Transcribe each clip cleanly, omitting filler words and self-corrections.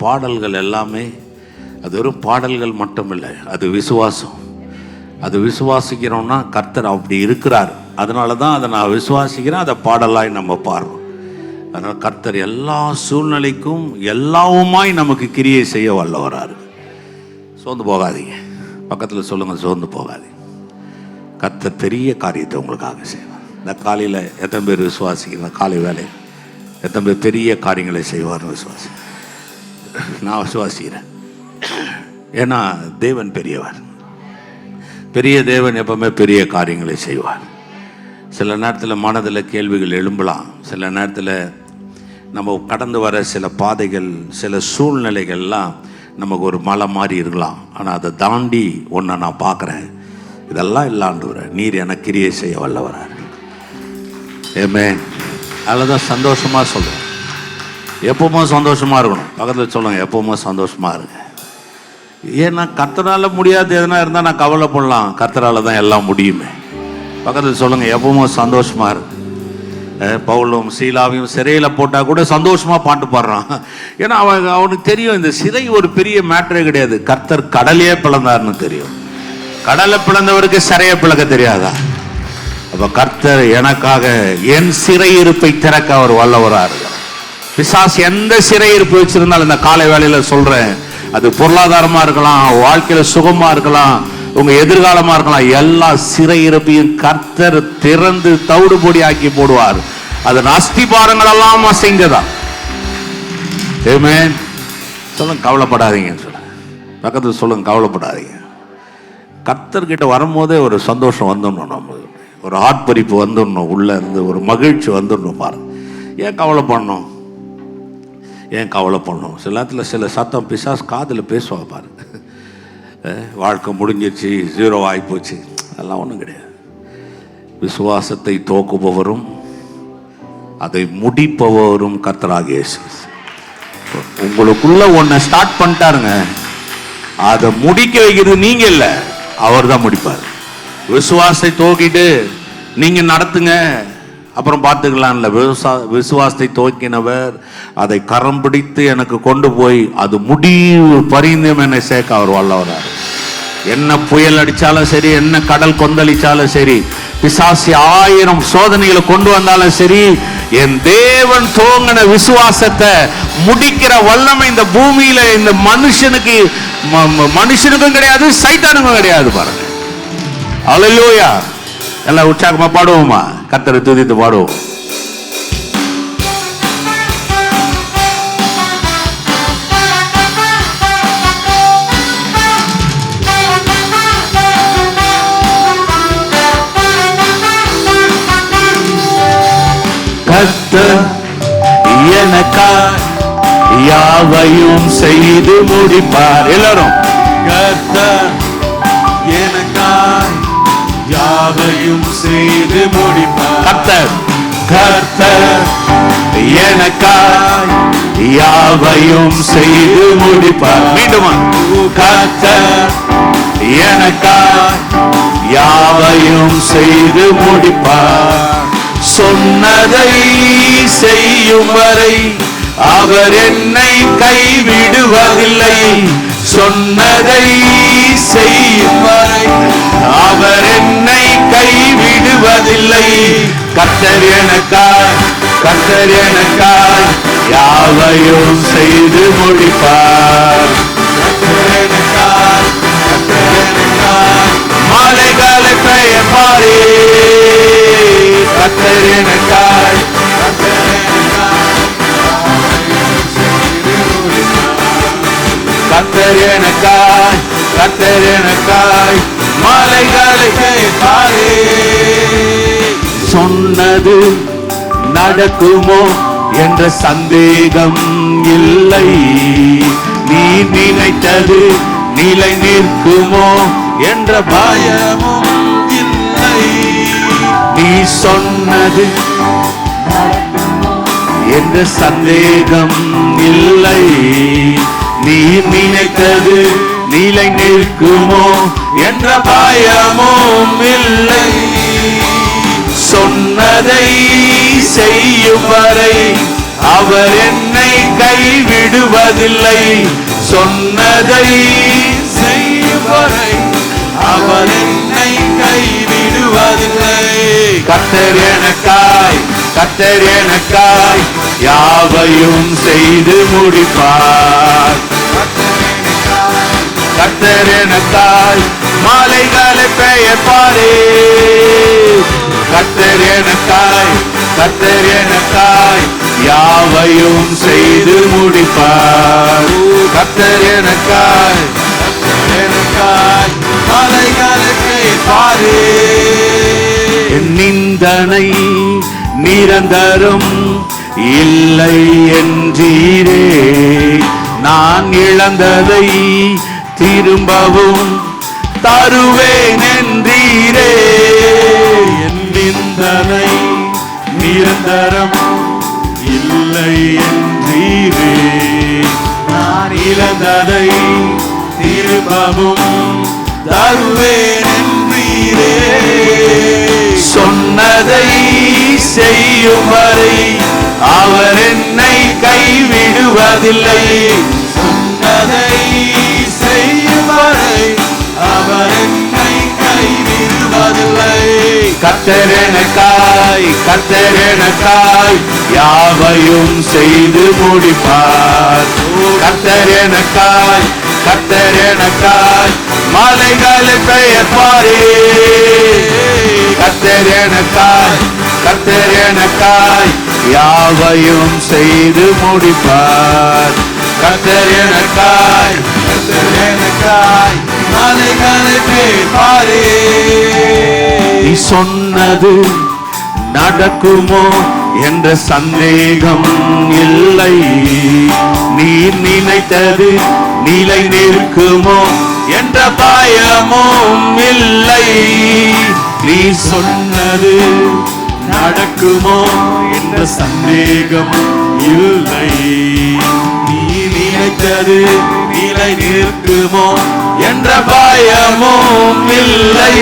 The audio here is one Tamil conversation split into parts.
பாடல்கள் எல்லாமே அது வெறும் பாடல்கள் மட்டும் இல்லை, அது விசுவாசம். அது விசுவாசிக்கிறோம்னா கர்த்தர் அப்படி இருக்கிறார், அதனால தான் அதை நான் விசுவாசிக்கிறேன், அதை பாடலாய் நம்ம பாடுறோம். அதனால் கர்த்தர் எல்லா சூழ்நிலைக்கும் எல்லாவுமாய் நமக்கு கிரியை செய்ய வல்லவராரு. சோர்ந்து போகாதீங்க, பக்கத்தில் சொல்லுங்கள், சோர்ந்து போகாதீங்க. கர்த்தர் பெரிய காரியத்தை உங்களுக்காக செய்வார். இந்த காலையில் எத்தனை பேர் விசுவாசிக்கிறேன்? காலை வேலை எத்தனை பேர் பெரிய காரியங்களை செய்வார்னு விசுவாசி? நான் விசுவாசிக்கிறேன். ஏன்னா தேவன் பெரியவர். பெரிய தேவன் எப்பவுமே பெரிய காரியங்களை செய்வார். சில நேரத்தில் மனதில் கேள்விகள் எழும்பலாம். சில நேரத்தில் நம்ம கடந்து வர சில பாதைகள், சில சூழ்நிலைகள்லாம் நமக்கு ஒரு மலை மாதிரி இருக்கலாம். ஆனால் அதை தாண்டி ஒன்றை நான் பார்க்குறேன், இதெல்லாம் இல்லாண்டு நீர் எனக்கு கிரியை செய்ய வல்லவரார். ஆமென். அதில் தான் சந்தோஷமாக சொல்கிறேன். எப்பவுமே சந்தோஷமாக இருக்கணும். பக்கத்தில் சொல்லுங்கள், எப்பவுமே சந்தோஷமாக இருங்க. ஏன்னா கர்த்தரால் முடியாது எதுனா இருந்தால் நான் கவலைப்படலாம், கர்த்தரால் தான் எல்லாம் முடியுமே. பக்கத்தில் சொல்லுங்கள், எப்பவுமே சந்தோஷமாக இருக்கு. பவுலும் சீலாவையும் சிறையில் போட்டால் கூட சந்தோஷமாக பாட்டு பாடுறான். ஏன்னா அவனுக்கு தெரியும் இந்த சிறை ஒரு பெரிய மேட்டரே கிடையாது, கர்த்தர் கடலையே பிளந்தார்னு தெரியும். கடலை பிளந்தவருக்கு சிறையை பிளக்க தெரியாதா? அப்போ கர்த்தர் எனக்காக என் சிறையிருப்பை திறக்க அவர் வல்லவரார். பிசாசு எந்த சிறையிருப்பு வச்சிருந்தாலும் இந்த காலை வேளையில் சொல்கிறேன், அது பொருளாதாரமாக இருக்கலாம், வாழ்க்கையில் சுகமாக இருக்கலாம், உங்கள் எதிர்காலமாக இருக்கலாம், எல்லா சிறையிருப்பையும் கர்த்தர் திறந்து தவிடுபொடி ஆக்கி போடுவார். அதன் அஸ்திபாரங்கள் எல்லாம் அசைந்ததா? ஆமென். சொல்லுங்க, கவலைப்படாதீங்கன்னு சொல்லுங்க. பக்கத்தில் சொல்லுங்க, கவலைப்படாதீங்க. கர்த்தர்கிட்ட வரும்போதே ஒரு சந்தோஷம் வந்துடணும், நம்ம ஒரு ஆட்பரிப்பு வந்துடணும், உள்ளே இருந்து ஒரு மகிழ்ச்சி வந்துடணும். பாருங்க, ஏன் கவலை பண்ணணும்? ஏன் கவலை பண்ணணும்? சில நேரத்தில் சில சத்தம் பிசாசு காதில் பேசுவாங்க பாருங்க. வாழ்க்கை முடிஞ்சிருச்சு, ஜீரோ ஆகிப்போச்சு, அதெல்லாம் ஒன்றும் கிடையாது. விசுவாசத்தை தோக்குபவரும் அதை முடிப்பவரும் கர்த்தராகிய இயேசு. உங்களுக்குள்ள ஒன்றை ஸ்டார்ட் பண்ணிட்டாருங்க, அதை முடிக்க வைக்கிறது நீங்க இல்லை, அவர் தான் முடிப்பார். விசுவாசத்தை தோக்கிட்டு நீங்க நடத்துங்க, அப்புறம் பார்த்துக்கலாம்ல. விசுவாசத்தை துவக்கினவர் அதை கரம் பிடித்து எனக்கு கொண்டு போய் அது முடிவு பரிந்தும் என்னை சேர்க்க அவர் வல்லவரார். என்ன புயல் அடித்தாலும் சரி, என்ன கடல் கொந்தளிச்சாலும் சரி, பிசாசு 1000 சோதனைகளை கொண்டு வந்தாலும் சரி, என் தேவன் தோங்கின விசுவாசத்தை முடிக்கிற வல்லமை இந்த பூமியில இந்த மனுஷனுக்கும் கிடையாது, சைத்தானுக்கும் கிடையாது. பாருங்க, அல்லேலூயா. எல்லாம் உற்சாகமா பாடுவோமா? கர்த்தரை துதித்து பாடுவோம். கர்த்தர் எனக்காய் யாவையும் செய்து முடிப்பார். எல்லாரும், கர்த்தர் எனக்காய் யாவையும் செய்து முடிப்பார். கர்த்தர், கர்த்தர் எனக்காய் யாவையும் செய்து முடிப்பார். மீண்டும், கர்த்தர் எனக்காய் யாவையும் செய்து முடிப்பார். சொன்னதை செய்யும் வரை அவர் என்னை கைவிடுவதில்லை. சொன்னதை செய்யும் வரை அவர் என்னை கைவிடுவதில்லை. கர்த்தர் எனக்காய், கர்த்தர் எனக்காய் யாவையும் செய்து முடிப்பார். கர்த்தர் எனக்காய், கர்த்தர் எனக்காய் மலைகளை பெயர்ப்பாரே. கர்த்தர் எனக்காய், கர்த்தர் எனக்காய் கர்த்தர் எனக்காய், கர்த்தர் எனக்காய் மலைகளை பெயர்ப்பாரே. சொன்னது நடக்குமோ என்ற சந்தேகம் இல்லை. நீ நினைத்தது நிலை நிற்குமோ என்ற பயமும் இல்லை. நீ சொன்னது என்ற சந்தேகம் இல்லை. நீ நினைத்தது நிலை நிற்குமோ என்ற பயமும் இல்லை. சொன்னதை செய்யும் வரை அவர் என்னை கைவிடுவதில்லை. சொன்னதை செய்யும் வரை அவர் என்னை கைவிடுவதில்லை. கர்த்தர் எனக்காய், கர்த்தர் எனக்காய் யாவையும் செய்து முடிப்பார். கர்த்தர் எனக்காய் மாலைகளை பெயர்ப்பாரே. கர்த்தர் எனக்காய், கர்த்தர் எனக்காய் யாவையும் செய்து முடிப்பார். கர்த்தர் எனக்காய், கர்த்தர் எனக்காய் மாலைகளை பெயர்ப்பாரே. என் நிந்தனை நிரந்தரம் இல்லை என்றீரே. நான் இழந்ததை திரும்பவும் தருவேன் என்றீரே. என் நிந்தனை நிரந்தரம் இல்லை என்றீரே. நான் இழந்ததை திரும்பவும் தருவேன் என்றீரே. சொன்னதை செய்யும் வரை அவர் என்னை கைவிடுவதில்லை. சொன்னதை செய்யும் வரை அவர் என்னை கைவிடுவதில்லை. கர்த்தர் எனக்காய், கர்த்தர் எனக்காய் யாவையும் செய்து முடிப்பார். கர்த்தர் எனக்காய், கர்த்தர் எனக்காய் மாலைகளை பெயர்ப்பாரே. கர்த்தர் எனக்காய், கர்த்தர் எனக்காய் யாவையும் செய்து முடிப்பார். கர்த்தர் எனக்காய், கர்த்தர் எனக்காய் மாலைகளை பெயர்ப்பாரே. நீ சொன்னது நடக்குமோ என்ற சந்தேகம் இல்லை. நீ நினைத்தது நிலை நிற்குமோ என்ற பயமும் இல்லை. நீ சொன்னது நடக்குமோ என்ற சந்தேகம் இல்லை. நீ நினைத்தது நிலை நிற்குமோ என்ற பயமும் இல்லை.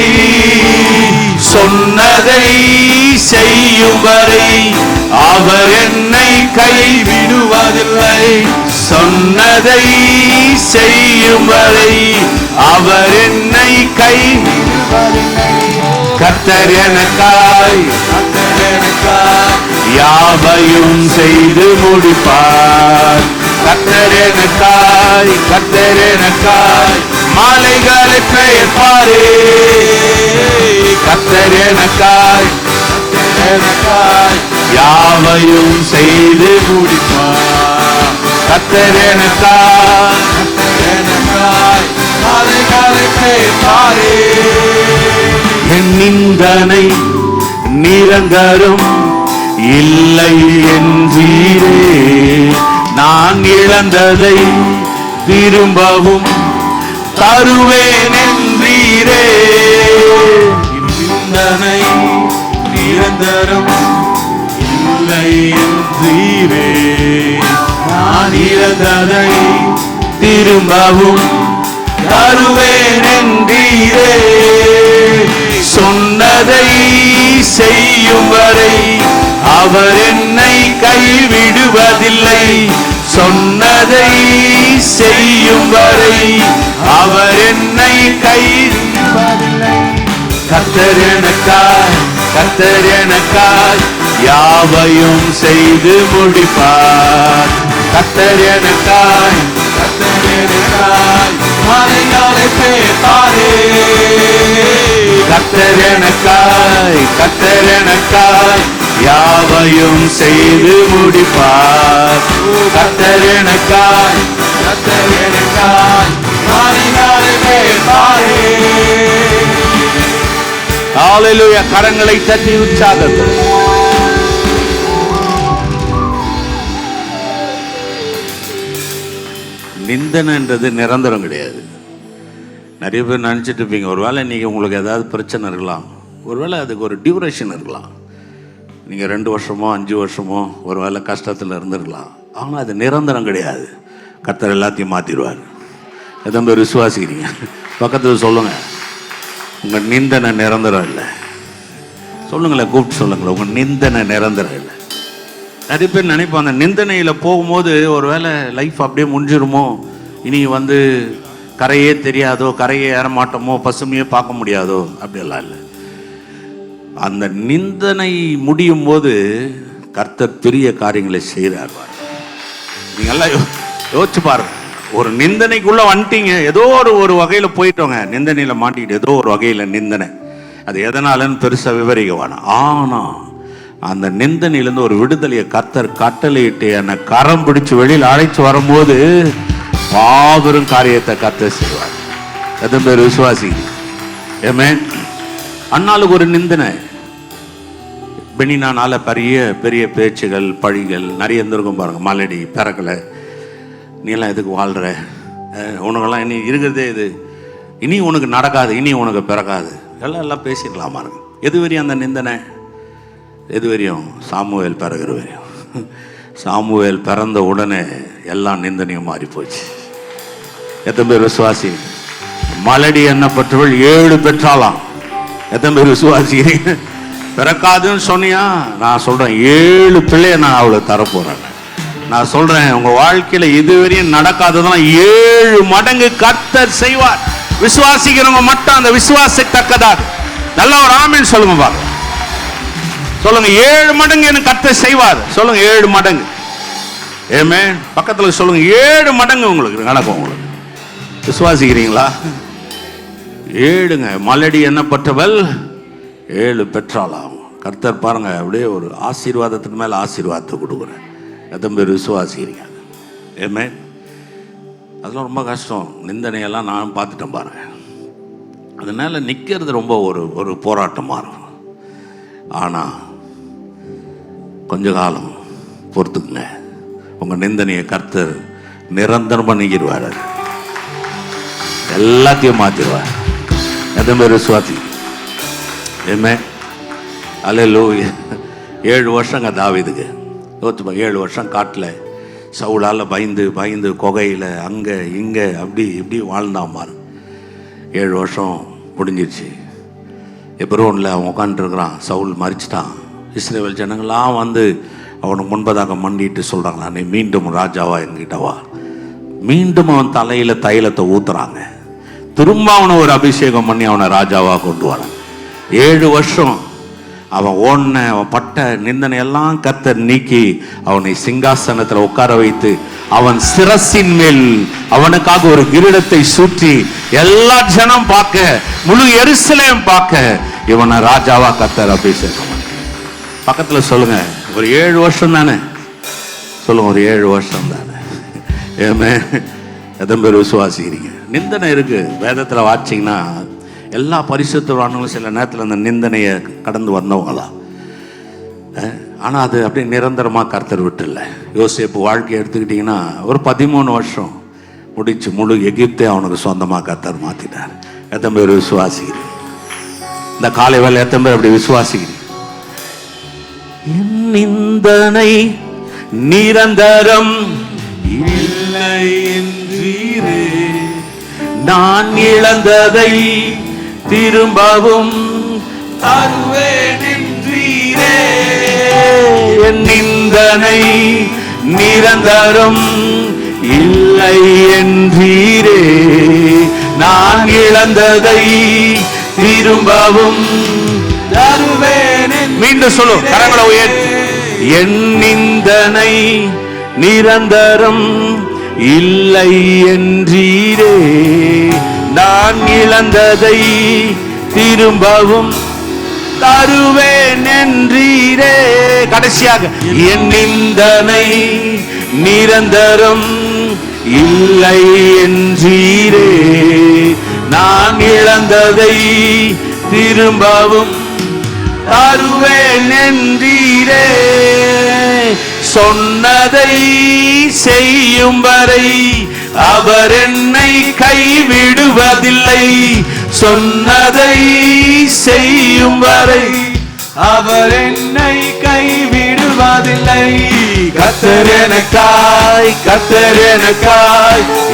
சொன்னதை செய்யும் வரை அவர் என்னை கைவிடுவதில்லை. சொன்னதை செய்யும் வரை அவர் என்னை கைவிடுவதில்லை. கர்த்தர் எனக்காய், கர்த்தர் எனக்காய் யாவையும் செய்து முடிப்பார். கர்த்தர் எனக்காய், கர்த்தர் எனக்காய் மாலைகளை பெயர்ப்பாரே. கர்த்தர் எனக்காய், கர்த்தர் எனக்காய் யாவையும் செய்து முடிப்பார். கர்த்தர் எனக்காய், கர்த்தர் எனக்காய் மாலைகளை பெயர்ப்பாரே. என் நிந்தனை நிரந்தரம் இல்லை என்றீரே. நான் இழந்ததை திரும்பவும் தருவேன் என்றீரே. நிந்தனை நிரந்தரம் இல்லை என்றீரே. நான் இழந்ததை திரும்பவும் தருவேன் என்றீரே. சொன்னதை செய்யும் வரை அவர் என்னை கைவிடுவதில்லை. சொன்னதை செய்யும் வரை அவர் என்னை கைவிடுவதில்லை. கர்த்தர் எனக்காய், கர்த்தர் எனக்காய் யாவையும் செய்து முடிப்பார். கர்த்தர் எனக்காய், கர்த்தர் எனக்காய் மாலைகளை பெயர்ப்பாரே. கர்த்தர் எனக்காய், கர்த்தர் எனக்காய் யாவையும் செய்து முடிப்பார். கர்த்தர் எனக்காய், கர்த்தர் எனக்காய் மாலைகளை பெயர்ப்பாரே. ஹல்லேலூயா. கரங்களை தட்டி உற்சாகத்தோடு நிந்தனைன்றது நிரந்தரம் கிடையாது. நிறைய பேர் நினச்சிட்டு இருப்பீங்க, ஒருவேளை நீங்கள் உங்களுக்கு ஏதாவது பிரச்சனை இருக்கலாம், ஒருவேளை அதுக்கு ஒரு டியூரேஷன் இருக்கலாம். நீங்கள் 2 வருஷமோ 5 வருஷமோ ஒரு வேளை கஷ்டத்தில் இருந்துருக்கலாம். ஆனால் அது நிரந்தரம் கிடையாது. கர்த்தர் எல்லாத்தையும் மாற்றிடுவார். எதோ பேர் விசுவாசிக்கிறீங்க? பக்கத்தில் சொல்லுங்கள், உங்கள் நிந்தனை நிரந்தரம் இல்லை. சொல்லுங்களேன், கூப்பிட்டு சொல்லுங்களேன், உங்கள் நிந்தனை நிரந்தரம் இல்லை. நிறைய பேர் நினைப்போம் அந்த நிந்தனையில் போகும்போது ஒருவேளை லைஃப் அப்படியே முடிஞ்சிருமோ, இனி கரையே தெரியாதோ, கரையே ஏறமாட்டோமோ, பசுமையே பார்க்க முடியாதோ, அப்படியெல்லாம் இல்லை. அந்த நிந்தனை முடியும் போது கர்த்தர் பெரிய காரியங்களை செய்கிறார். நீங்க எல்லாம் யோசிச்சு பாருங்க. ஒரு நிந்தனைக்குள்ள வந்துட்டீங்க, ஏதோ ஒரு வகையில போயிட்டோங்க, நிந்தனையில மாட்டிக்கிட்டு ஏதோ ஒரு வகையில நிந்தனை, அது எதனாலன்னு பெருசா விவரிக்க வேணாம். ஆனா அந்த நிந்தனையிலேருந்து ஒரு விடுதலையை கர்த்தர் கட்டளையிட்டு என்னை கரம் பிடிச்சு வெளியில் அழைச்சு வரும்போது மாபெரும் காரியத்தை கர்த்தர் செய்வார். எத்தனை பேர் விசுவாசி? ஆமென். அண்ணாளுக்கு ஒரு நிந்தனை, பெனினால பெரிய பெரிய பேச்சுகள், பழிகள் நிறைய இருந்திருக்கும் பாருங்க. மலடி பிறக்கலை, நீ எல்லாம் எதுக்கு வாழ்ற, உனக்கெல்லாம் இனி இருக்கிறதே இது, இனி உனக்கு நடக்காது, இனி உனக்கு பிறக்காது, எல்லாம் பேசிடலாம் பாருங்க. எது வரையும் அந்த நிந்தனை? எது வரையும்? சாமுவேல் பிறகுற வரையும். சாமுவேல் பிறந்த உடனே எல்லா நிந்தனையும் மாறி போச்சு. எத்தனை பேர் விசுவாசி? மலடி எண்ணப்பட்டவள் 7 பெற்றாலாம். எத்தனை பேர் விசுவாசி? பிறக்காதுன்னு சொன்னியா? நான் சொல்றேன் 7 பிள்ளைய நான் அவளுக்கு தரப்போறேன். நான் சொல்றேன் உங்க வாழ்க்கையில இதுவரையும் நடக்காததெல்லாம் 7 மடங்கு கர்த்தர் செய்வார். விசுவாசிக்கிறவங்க மட்டும் அந்த விசுவாசத்தக்கதாக நல்ல ஒரு ஆமென் சொல்லுங்க பாருங்க. சொல்லுங்க 7 மடங்கு எனக்கு கர்த்தர் செய்வார். சொல்லுங்க 7 மடங்கு. ஆமென். பக்கத்துல சொல்லுங்க 7 மடங்கு உங்களுக்கு நடக்கும். உங்களுக்கு விசுவாசிக்கிறீங்களா? 7ங்க. மலடி எண்ணப்பட்டவள் 7 பெற்றாளாம். கர்த்தர் பாருங்க அப்படியே ஒரு ஆசீர்வாதத்துக்கு மேல ஆசீர்வாதத்தை கொடுக்குறேன். எத்தனை பேர் விசுவாசிக்கிறீங்க? ஆமென். அதெல்லாம் ரொம்ப கஷ்டம். நிந்தனையெல்லாம் நான் பார்த்துட்டேன் பாருங்க. அதனால நிற்கிறது ரொம்ப ஒரு போராட்டமாக இருக்கும். ஆனால் கொஞ்ச காலம் பொறுத்துக்குங்க, உங்கள் நிந்தனையை கர்த்தர் நிரந்தரமாக நீக்கிடுவார். எல்லாத்தையும் மாற்றிடுவார். எத்தனை பேர் விசுவாசி? ஏமே அல்லேலூயா. 7 வருஷங்க தாவீதுக்கு. யோசிச்சுப்பா, 7 வருஷம் காட்டில் சவுலால் பயந்து குகையில் அங்கே இங்கே அப்படி இப்படி வாழ்ந்தான் பாரு. 7 வருஷம் முடிஞ்சிருச்சு. எப்ரோனில் அவன் உட்காந்துருக்கிறான். சவுல் மறிச்சிட்டான். இஸ்ரவேல் ஜனங்களாம் அவனுக்கு முன்பதாக மண்டிட்டு சொல்கிறாங்களா, நீ மீண்டும் ராஜாவா என்கிட்ட வா. மீண்டும் அவன் தலையில் தைலத்தை ஊத்துறாங்க. திரும்ப அவனை ஒரு அபிஷேகம் பண்ணி அவனை ராஜாவா கொண்டு வரான். 7 வருஷம் அவன் பட்ட நிந்தனை எல்லாம் கர்த்தர் நீக்கி அவனை சிங்காசனத்தில் உட்கார வைத்து அவன் சிரசின் மேல் அவனுக்காக ஒரு கிரீடத்தை சுற்றி எல்லா ஜனம் பார்க்க, முழு எருசலேம் பார்க்க இவனை ராஜாவா கர்த்தர் அபிஷேகம். பக்கத்துல சொல்லுங்க, ஒரு 7 வருஷம் தானே. சொல்லுங்க, ஒரு 7 வருஷம் தானே. ஏமே எத்தனை பேர் விசுவாசிக்கிறீங்க? நிந்தனை இருக்கு. வேதத்துல வாசிங்கன்னா எல்லா பரிசுத்தவான்களும் சில நேரத்தில் அந்த நிந்தனையை கடந்து வந்தவங்களா. ஆனால் அது அப்படியே நிரந்தரமாக கர்த்தர் விட்டு இல்லை. யோசேப்பு வாழ்க்கையை எடுத்துக்கிட்டிங்கன்னா ஒரு 13 வருஷம் முடிச்சு முழு எகிப்தே அவனுக்கு சொந்தமாக கர்த்தர் மாற்றிட்டார். எத்தனை பேர் விசுவாசிக்கிறீங்க? இந்த காலை வேலை எத்தனை பேர் அப்படி விசுவாசிக்கிறீங்க? நிந்தனை நிரந்தரம் இல்லை என்றீரே, நான் இழந்ததை திரும்பவும் தருவேன் என்றீரே. என் நிந்தனை நிரந்தரம் இல்லை என்றீரே, நான் இழந்ததை திரும்பவும் தருவேன். மீண்டும் சொல்லு, கரங்களை உயர்த்தி. என் நிந்தனை நிரந்தரம் இல்லை என்றீரே, நான் இழந்ததை திரும்பவும் தருவேன் என்றீரே. கடைசியாக, என் நிந்தனை நிரந்தரம் இல்லை என்றீரே, நான் இழந்ததை திரும்பவும் தருவேன் என்றீரே. சொன்னதை செய்யும் வரை அவர் என்னை கைவிடுவதில்லை. சொன்னதை செய்யும் வரை அவர் என்னை கைவிடுவதில்லை. கர்த்தர் எனக்காய்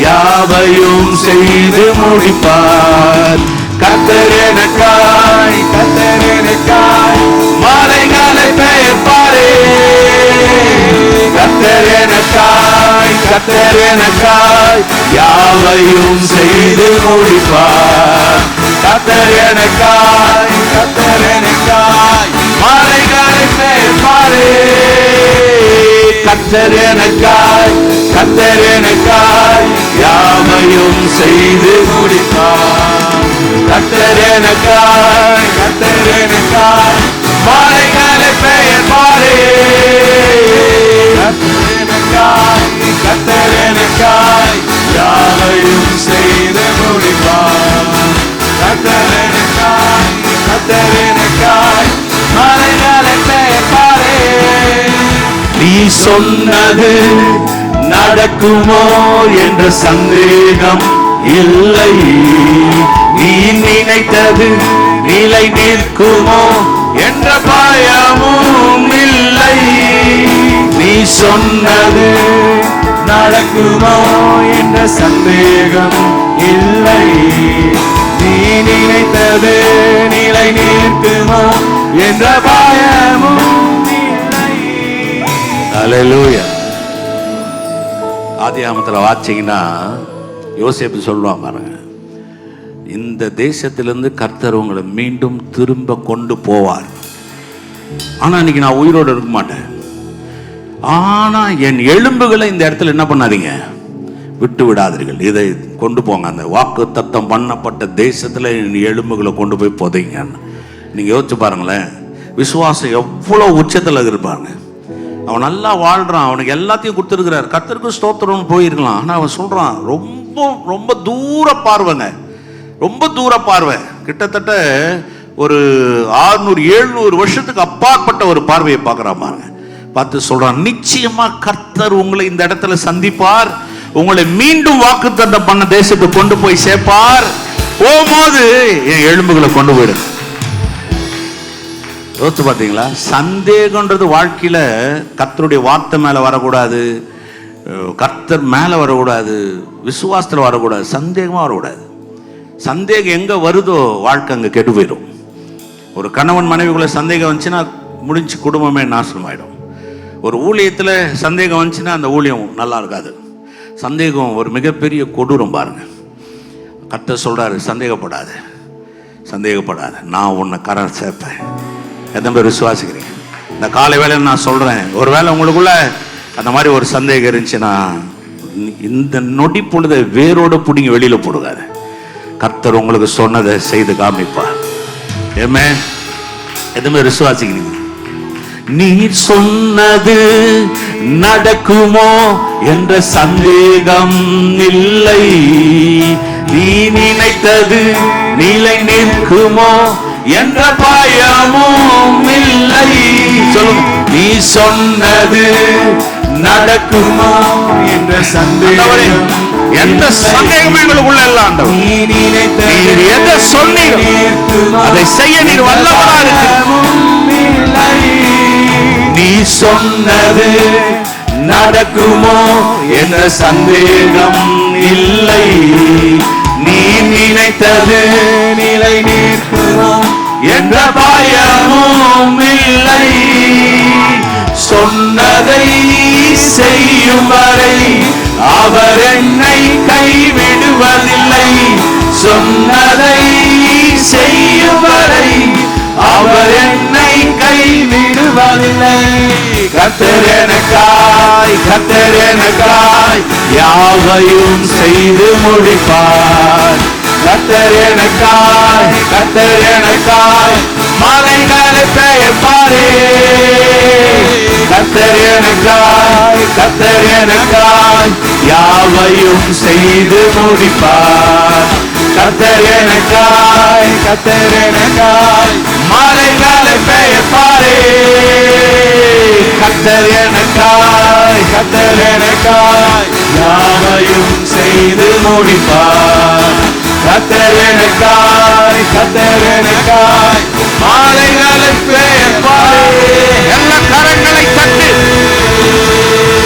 யாவையும் செய்து முடிப்பார். கர்த்தர் எனக்காய் மலைகள் மலைகளை பெயர்ப்பாரே. கர்த்தர் எனக்காய், கர்த்தர் எனக்காய் யாவையும் செய்து முடிப்பார். கர்த்தர் எனக்காய், கர்த்தர் எனக்காய் மலைகளை பெயர்ப்பாரே. கர்த்தர் எனக்காய், கர்த்தர் எனக்காய் யாவையும் செய்து முடிப்பார். கர்த்தர் எனக்காய், கர்த்தர் எனக்காய் மலைகளை பெயர்ப்பாரே. கர்த்தர் எனக்காய், கர்த்தர் எனக்காய் யாவையும் செய்து முடிப்பார். கர்த்தர் எனக்காய், கர்த்தர் எனக்காய் மலைகளை பெயர்ப்பாரே. நீ சொன்னது நடக்குமோ என்ற சந்தேகம் இல்லை. நீ நினைத்தது நிலை நிற்குமோ என்ற பயமும் இல்லை. நீ சொன்னது நடக்குமோ என்ற சந்தேகம் இல்லை. நீ நினைத்தது நிலை நிற்குமோ என்ற பயமும் இல்லை. அல்லேலூயா. ஆதியாகமத்தில் வாசிங்கன்னா யோசேப்பு சொல்லுவான் பாருங்க, இந்த தேசத்திலிருந்து கர்த்தர் உங்களை மீண்டும் திரும்ப கொண்டு போவார். ஆனா இன்னைக்கு நான் உயிரோடு இருக்க மாட்டேன். ஆனா என் எலும்புகளை இந்த இடத்துல என்ன பண்ணாதீங்க, விட்டு விடாதீர்கள். இதை கொண்டு போங்க, அந்த வாக்கு தத்தம் பண்ணப்பட்ட தேசத்துல என் எலும்புகளை கொண்டு போய் புதைங்க. நீங்க யோசிச்சு பாருங்களேன், விசுவாசம் எவ்வளவு உச்சத்துல இருப்பாங்க. அவன் நல்லா வாழ்றான், அவனுக்கு எல்லாத்தையும் கொடுத்துருக்கிறார். கர்த்தருக்கு ஸ்தோத்திரம் போயிருக்கலாம். ஆனா அவன் சொல்றான், ரொம்ப ரொம்ப தூர பார்வைங்க, ரொம்ப தூர பார்வை, கிட்டத்தட்ட ஒரு 600-700 வருஷத்துக்கு அப்பாற்பட்ட ஒரு பார்வையை பார்க்குறான் பாருங்க. பார்த்து சொல்றான், நிச்சயமா கர்த்தர் உங்களை இந்த இடத்துல சந்திப்பார், உங்களை மீண்டும் வாக்குத்தத்தம் பண்ண தேசத்துக்கு கொண்டு போய் சேர்ப்பார். போகும்போது என் எலும்புகளை கொண்டு போயிடு. யோசிச்சு பார்த்தீங்களா? சந்தேகன்றது வாழ்க்கையில கர்த்தருடைய வார்த்தை மேல வரக்கூடாது, கர்த்தர் மேல வரக்கூடாது, விசுவாசத்தில் வரக்கூடாது, சந்தேகமா வரக்கூடாது. சந்தேகம் எங்க வருதோ வாழ்க்கை அங்க கெட்டு போயிடும். ஒரு கணவன் மனைவிக்குள்ள சந்தேகம் வந்துச்சுன்னா முடிஞ்சு குடும்பமே நாசனம் ஆயிடும். ஒரு ஊழியத்துல சந்தேகம் வந்துச்சுன்னா அந்த ஊழியம் நல்லா இருக்காது. சந்தேகம் ஒரு மிகப்பெரிய கொடூரம் பாருங்க. கர்த்தர் சொல்றாரு, சந்தேகப்படாத, சந்தேகப்படாத, நான் உன்னை கரை சேர்ப்பேன். எத்தனை பேர் விசுவாசிக்கிறீங்க? இந்த காலை வேலை நான் சொல்றேன், ஒருவேளை உங்களுக்குள்ள அந்த மாதிரி ஒரு சந்தேகம் இருந்துச்சுன்னா இந்த நொடி பொழுதை வேரோடு பிடிங்கி வெளியில போடுகாது. கர்த்தர் உங்களுக்கு சொன்னதை செய்து காமிப்பார். ஏமே எதுவுமே விசுவாசிக்கிறீங்க? நீர் சொன்னது நடக்குமோ என்ற சந்தேகம் இல்லை. நீ நினைத்தது நிலை நிற்குமோ என்ற பயமும் இல்லை. சொல்லுங்க, நீ சொன்னது நடக்குமோ என்ற சந்தேகம், எந்த சந்தேகமும் எங்களுக்குள்ள இல்ல. ஆண்டவர், நீர் எதை சொன்னீர் அதை செய்ய நீர் வல்லவரா இருக்கிறீர். நீ சொன்னது நடக்குமோ என்ற சந்தேகம் இல்லை. நீ நினைத்தது நிலை நிற்குமோ என்ற பயமும் இல்லை. சொன்னதை செய்யும் வரை அவர் என்னை கைவிடுவதில்லை. சொன்னதை செய்யும் வரை அவர் என்னை கைவிடுவதில்லை. கர்த்தர் எனக்காய், கர்த்தர் எனக்காய் யாவையும் செய்து முடிப்பார். கர்த்தர் எனக்காய், கர்த்தர் எனக்காய் மலைகளை பெயர்ப்பாரே. கர்த்தர் எனக்காய், கர்த்தர் எனக்காய் யாவையும் செய்து முடிப்பார். கர்த்தர் எனக்காய், கர்த்தர் எனக்காய் மலைகளை பெயர்ப்பாரே. கர்த்தர் எனக்காய், கர்த்தர் எனக்காய் யாவையும் செய்து முடிப்பார். கர்த்தர் எனக்காய், கர்த்தர் எனக்காய் மலைகளை பெயர்ப்பாரே. எல்லா கரங்களை தட்டி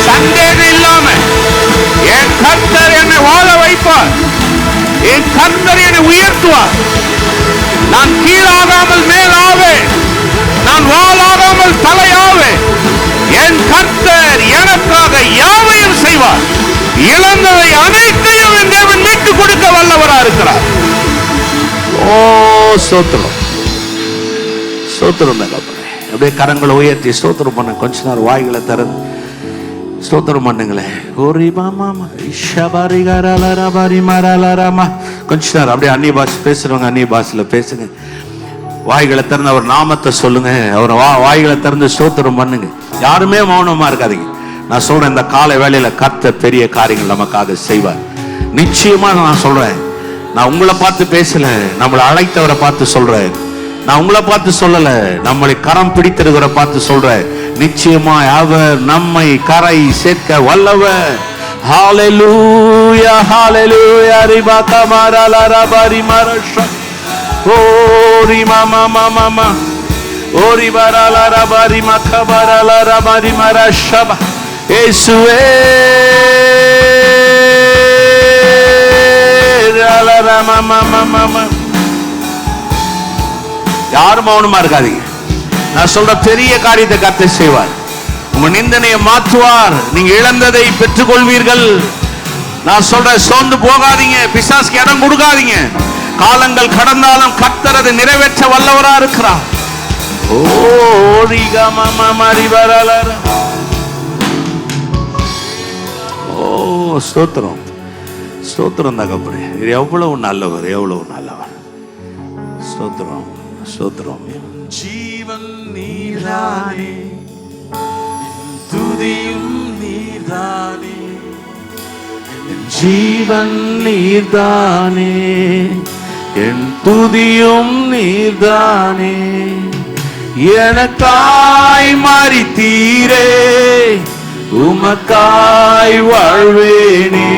சந்தேகம் இல்லாம என் கர்த்தர் என்னை வாழ வைப்பார். என் கர்த்தர் என்னை உயர்த்துவார். நான் கீழாகாமல் மேலாவேன். நான் வாளாகாமல் தலையாவேன். என் கர்த்தர் எனக்காக யாவையும் செய்வார். இழந்ததை அனைத்தையும் என் தேவன் மீட்டுக் கொடுக்க வல்லவரா இருக்கிறார். ஓ ஸ்தோத்திரம், ஸ்தோத்திரம். அப்படியே கரங்களை உயர்த்தி ஸ்தோத்திரம் பண்ண. கொஞ்ச நேரம் வாய்களை திறந்து ஸ்தோத்திரம் பண்ணுங்களே. கொஞ்ச நேரம் அப்படியே அந்நிய பாஷை பேசுறவங்க அந்நிய பாஷையில பேசுங்க. வாய்களை திறந்து அவர் நாமத்தை சொல்லுங்க. அவர் வாய்களை திறந்து ஸ்தோத்திரம் பண்ணுங்க. யாருமே மௌனமா இருக்காதீங்க. நான் சொல்றேன், இந்த காலை வேளையில கர்த்தர் பெரிய காரியங்கள் நமக்காக செய்வார். நிச்சயமா நான் சொல்றேன். நான் உங்களை பார்த்து பேசல, நம்மளை அழைத்தவரை பார்த்து சொல்றேன். நான் உங்களை பார்த்து சொல்லல, நம்மளை கரம் பிடித்திருக்கிற பார்த்து சொல்றேன். நிச்சயமா அவர் நம்மை கரை சேர்க்க வல்லவர். ஹalleluya hallelujah ரிபாகா மாரலா ரபாரி மரஷ ஓரி மாமா மாமா ஓரி பரலா ரபாரி மகபரலா ரபாரி மரஷப இயேசுவே ரலா மாமா மாமா. யாரும் மௌனமா இருக்காதீங்க. நான் சொல்ற பெரிய காரியத்தை கர்த்தர் செய்வார். உங்க நிந்தனையை மாற்றுவார். நீங்க இழந்ததை பெற்றுக் கொள்வீர்கள். நான் சொல்ற சோர்ந்து போகாதீங்க. பிசாசுக்கு இடம் கொடுக்காதீங்க. காலங்கள் கடந்தாலும் கர்த்தர் அதை நிறைவேற்ற வல்லவரா இருக்கிறார். ஓ ரிகா மாமா மாரி வரலர. ஓ ஸ்தோத்திரம், ஸ்தோத்திரம் தகப்பனே. இது எவ்வளவு நல்லவர், எவ்வளவு நல்லவர். ஸ்தோத்திரம், ஸ்தோத்திரம். ஜீவன் நீர்தானே, துதியும் நீர்தானே. ஜீவன் நீர்தானே, என் துதியும் நீர்தானே. எனக்காய் மரித்தீரே, உமக்காய் வாழ்வேனே.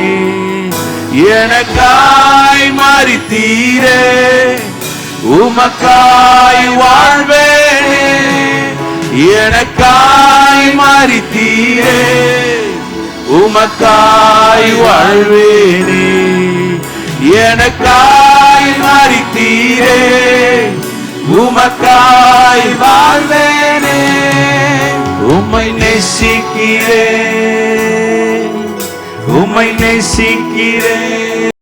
எனக்காய் மரித்தீரே, உமக்காய் வாழ்வேனே. எனக்காய் மரித்தீரே, உமக்காய் வாழ்வேனே. எனக்காய் மரித்தீரே, உமக்காய் வாழ்வேனே. உம்மை நேசிக்கிறேன், உம்மை நேசிக்கிறேன்.